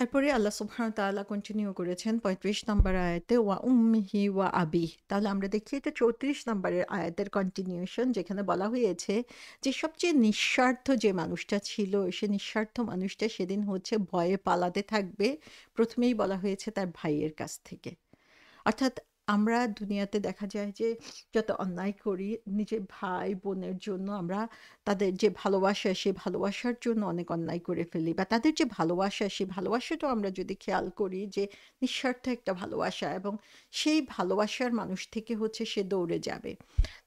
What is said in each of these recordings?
এরপরে আল্লাহ সুবহানাহু ওয়া তাআলা কন্টিনিউ করেছেন ৩৫ নম্বর আয়াতে ওয়া উম্মিহি ওয়া আবিহ। তাহলে আমরা দেখি এটা ৩৪ নম্বরের আয়াতের কন্টিনিউশন, যেখানে বলা হয়েছে যে সবচেয়ে নিঃস্বার্থ যে মানুষটা ছিল, সে নিঃস্বার্থ মানুষটা সেদিন হচ্ছে ভয়ে পালাতে থাকবে। প্রথমেই বলা হয়েছে তার ভাইয়ের কাছ থেকে। অর্থাৎ আমরা দুনিয়াতে দেখা যায় যে যত অন্যায় করি নিজের ভাই বোনের জন্য, আমরা তাদের যে ভালোবাসা সেই ভালোবাসার জন্য অনেক অন্যায় করে ফেলি, বা তাদের যে ভালোবাসা সেই ভালোবাসাটাও আমরা যদি খেয়াল করি যে নিঃস্বার্থ একটা ভালোবাসা, এবং সেই ভালোবাসার মানুষ থেকে হচ্ছে সে দৌড়ে যাবে।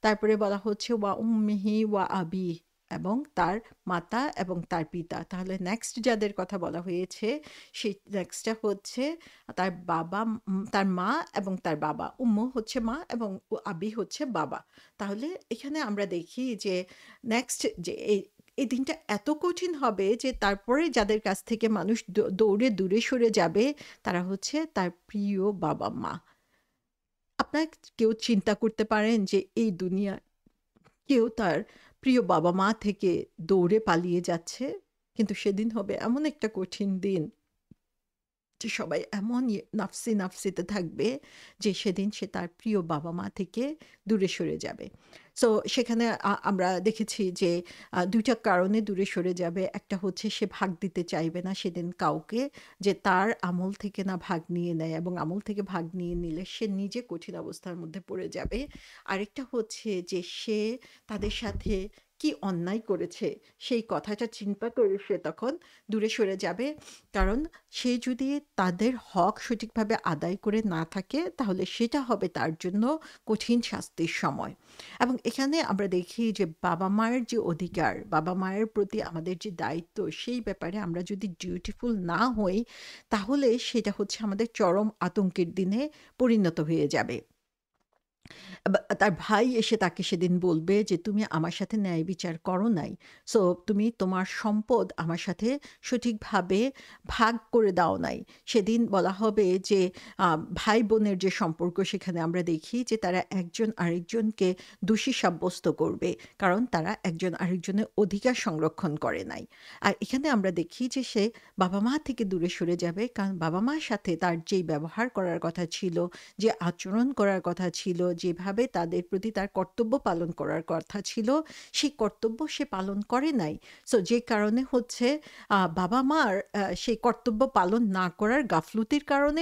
তারপরে বলা হচ্ছে ওয়া উম্মিহি ওয়া আবি, এবং তার মাতা এবং তার পিতা। তাহলে নেক্সট যাদের কথা বলা হয়েছে সেই নেক্সটটা হচ্ছে তার বাবা, তার মা এবং তার বাবা। উম্মু হচ্ছে মা এবং আবি হচ্ছে বাবা। তাহলে এখানে আমরা দেখি যে নেক্সট যে এই দিনটা এত কঠিন হবে যে তারপরে যাদের কাছ থেকে মানুষ দৌড়ে দূরে সরে যাবে তারা হচ্ছে তার প্রিয় বাবা-মা। আপনারা কেউ চিন্তা করতে পারেন যে এই দুনিয়ায় কেউ তার প্রিয় বাবা-মা থেকে দৌড়ে পালিয়ে যাচ্ছে? কিন্তু সেদিন হবে এমন একটা কঠিন দিন যে সবাই এমন নাফসি নাফসিতে থাকবে যে সেদিন সে তার প্রিয় বাবা-মা থেকে দূরে সরে যাবে। সো সেখানে আমরা দেখেছি যে ২ টা কারণে দূরে সরে যাবে। একটা হচ্ছে সে ভাগ দিতে চাইবে না সেদিন কাউকে, যে তার আমল থেকে না ভাগ নিয়ে নেয়, এবং আমল থেকে ভাগ নিয়ে নিলে সে নিজে কঠিন অবস্থার মধ্যে পড়ে যাবে। আরেকটা হচ্ছে যে সে তাদের সাথে কি অন্যায় করেছে সেই কথাটা চিন্তা করে সে তখন দূরে সরে যাবে। কারণ সে যদি তাদের হক সঠিকভাবে আদায় করে না থাকে তাহলে সেটা হবে তার জন্য কঠিন শাস্তির সময়। এবং এখানে আমরা দেখি যে বাবা-মায়ের যে অধিকার, বাবা-মায়ের প্রতি আমাদের যে দায়িত্ব, সেই ব্যাপারে আমরা যদি ডিউটিফুল না হই তাহলে সেটা হচ্ছে আমাদের চরম আতঙ্কের দিনে পরিণত হয়ে যাবে। তার ভাই এসে তাকে সেদিন বলবে যে, "তুমি আমার সাথে ন্যায় বিচার করো নাই। সো তুমি তোমার সম্পদ আমার সাথে সঠিকভাবে ভাগ করে দাও নাই।" সেদিন বলা হবে যে আ ভাই-বোনের যে সম্পর্ক সেখানে আমরা দেখি যে তারা একজন আরেকজনকে দোষী সাব্যস্ত করবে। কারণ তারা একজন আরেকজনের অধিকার সংরক্ষণ করে নাই। আর এখানে আমরা দেখি যে সে বাবা-মা থেকে দূরে সরে যাবে। কারণ বাবা-মার সাথে তার যেই ব্যবহার করার কথা ছিল, যে আচরণ করার কথা ছিল, যেভাবে তাদের প্রতি তার কর্তব্য পালন করার কথা ছিল, সেই কর্তব্য সে পালন করে নাই। সো যে কারণে হচ্ছে বাবা-মার সেই কর্তব্য পালন না করার গাফলতির কারণে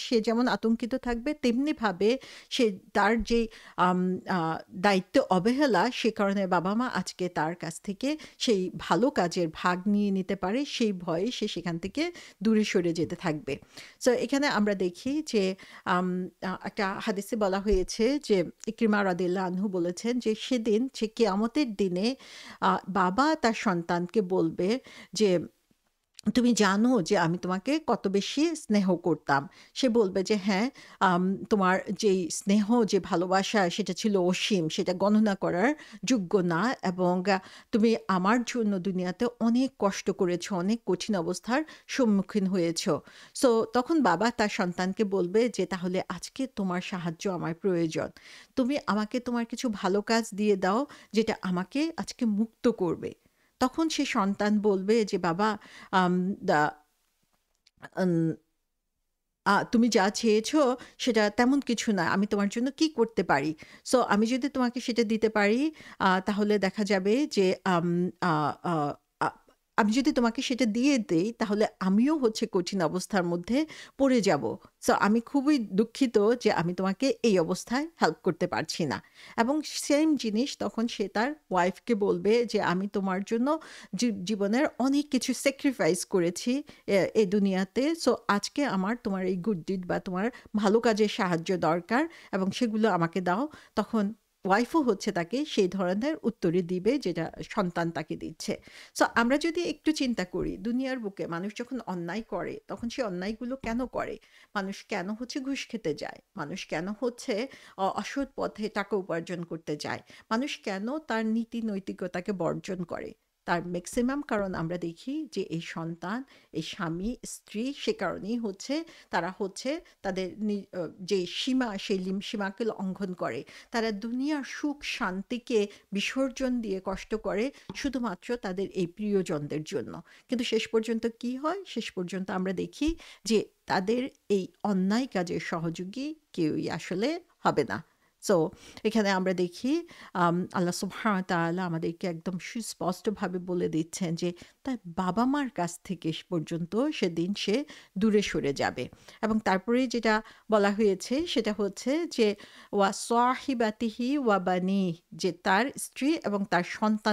সে যেমন আতঙ্কিত থাকবে, তেমনিভাবে সে তার যেই আম আ দায়িত্ব অবহেলা, সে কারণে বাবা-মা আজকে তার কাছ থেকে সেই ভালো কাজের ভাগ নিয়ে নিতে পারে, সেই ভয়ে সে সেখান থেকে দূরে সরে যেতে থাকবে। সো এখানে আমরা দেখি যে আম একটা হাদিসে বলা হয়েছে যে ইকরিমা রাদিয়াল্লাহু আনহু বলেছেন যে সেদিন যে কিয়ামতের দিনে বাবা তার সন্তানকে বলবে যে, "তুমি জানো যে আমি তোমাকে কত বেশি স্নেহ করতাম।" সে বলবে যে, "হ্যাঁ, আম তোমার যেই স্নেহ, যে ভালোবাসা সেটা ছিল অসীম, সেটা গণনা করার যোগ্য না, এবং তুমি আমার জন্য দুনিয়াতে অনেক কষ্ট করেছ, অনেক কঠিন অবস্থার সম্মুখীন হয়েছ।" সো তখন বাবা তার সন্তানকে বলবে যে, "তাহলে আজকে তোমার সাহায্য আমার প্রয়োজন। তুমি আমাকে তোমার কিছু ভালো কাজ দিয়ে দাও যেটা আমাকে আজকে মুক্ত করবে।" তখন সে সন্তান বলবে যে, "বাবা, আম দা আন তুমি যা চেয়েছো সেটা তেমন কিছু না। আমি তোমার জন্য কি করতে পারি? সো আমি যদি তোমাকে সেটা দিতে পারি, তাহলে দেখা যাবে যে আ আ আ আমি যদি তোমাকে সেটা দিয়ে দেই তাহলে আমিও হচ্ছে কঠিন অবস্থার মধ্যে পড়ে যাব। সো আমি খুবই দুঃখিত যে আমি তোমাকে এই অবস্থায় হেল্প করতে পারছি না।" এবং সেম জিনিস তখন সে তার ওয়াইফকে বলবে যে, "আমি তোমার জন্য জীবনের অনেক কিছু স্যাক্রিফাইস করেছি এই দুনিয়াতে। সো আজকে আমার তোমার এই গুড ডিড বা তোমার ভালো কাজের সাহায্য দরকার, এবং সেগুলো আমাকে দাও।" তখন ওয়াইফও হচ্ছে তাকে সেই ধরনের উত্তরই দিবে যেটা সন্তান তাকে দিচ্ছে। সো আমরা যদি একটু চিন্তা করি, দুনিয়ার বুকে মানুষ যখন অন্যায় করে তখন সে অন্যায়গুলো কেন করে? মানুষ কেন হচ্ছে ঘুষ খেতে যায়? মানুষ কেন হচ্ছে অসৎ পথে টাকা উপার্জন করতে যায়? মানুষ কেন তার নীতি নৈতিকতাকে বর্জন করে? তার মেক্সিমাম কারণ আমরা দেখি যে এই সন্তান, এই স্বামী, স্ত্রী সে কারণেই হচ্ছে তারা হচ্ছে তাদের যে সীমা সেই সীমাকে লঙ্ঘন করে। তারা দুনিয়ার সুখ শান্তিকে বিসর্জন দিয়ে কষ্ট করে শুধুমাত্র তাদের এই প্রিয়জনদের জন্য। কিন্তু শেষ পর্যন্ত কি হয়? শেষ পর্যন্ত আমরা দেখি যে তাদের এই অন্যায় কাজের সহযোগী কেউই আসলে হবে না। সো এখানে আমরা দেখি আল্লাহ সুবহানাহু ওয়া তাআলা আমাদেরকে একদম সুস্পষ্টভাবে বলে দিচ্ছেন যে তার বাবা-মার কাছ থেকে পর্যন্ত সেদিন সে দূরে সরে যাবে। এবং তারপরে যেটা বলা হয়েছে সেটা হচ্ছে যে ওয়া সাহিবাতিহি ওয়া বানিহ, যে তার স্ত্রী এবং তার সন্তান